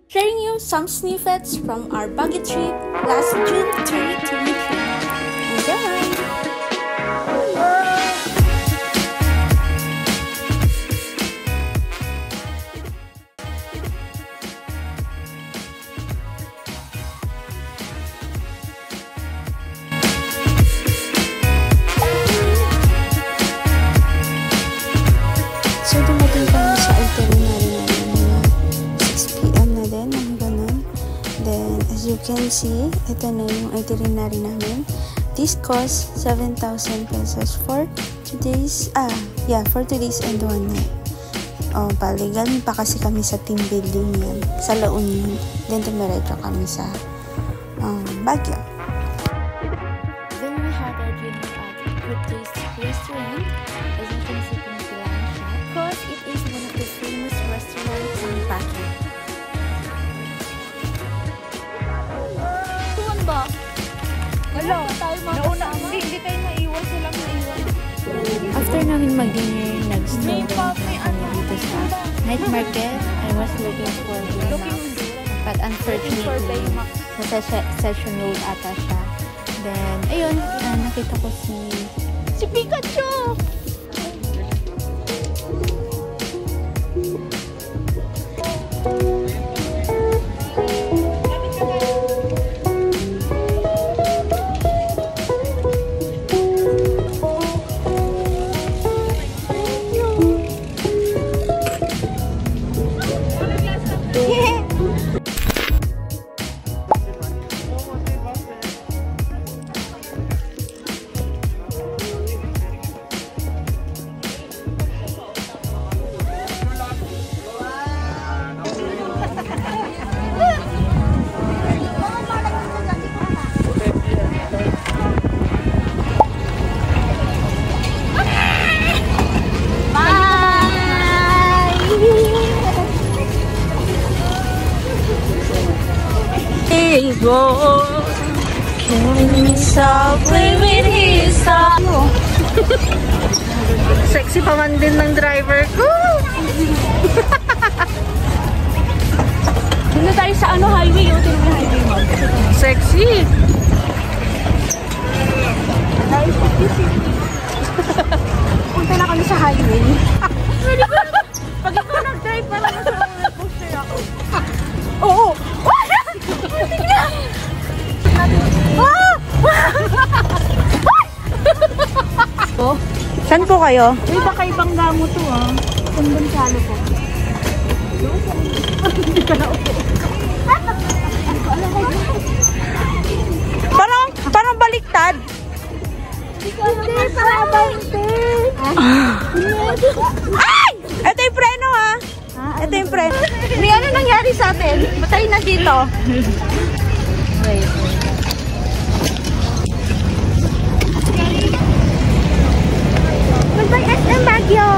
sharing you some snippets from our Baguio trip last June 2023. Enjoy! So, dumating kami sa itinerary namin mga 6 PM na din, ang ganun. Then, as you can see, ito na yung itinerary namin. This cost 7,000 pesos for 2 days, for 2 days and 1 night. Bali, galing pa kasi kami sa team building yan, sa La Union. Then, tumiretso kami sa Baguio. Then, we had our dinner at Good Taste Restaurant. As you can see, because it is one of the famous restaurants in Baguio. Tuwan ba? Wala. Hindi kayo naiwan. Silang naiwan. After namin mag-dinner, nag-stay kami dito sa night market. I was looking for Baymax. But unfortunately, nasa Session Road ata siya. Then, ayun, nakita ko si Pikachu! Go. Play with his soul. Sexy pa man din ng driver ko. Dito tayo sa highway, tinong highway mo. Sexy. Punta na kami sa highway. Pag ikaw nag-drive, parang nasa poster ako. Oo! Saan po kayo? Uy, baka ibang gamo to Kung Gonzalo po. Hindi ka na upo. Parang baliktad. Hindi, parang Ay! Ito yung preno Ito yung preno. May ano nangyari sa atin? Ba't tayo nandito? Wait. Goodbye SM Baguio!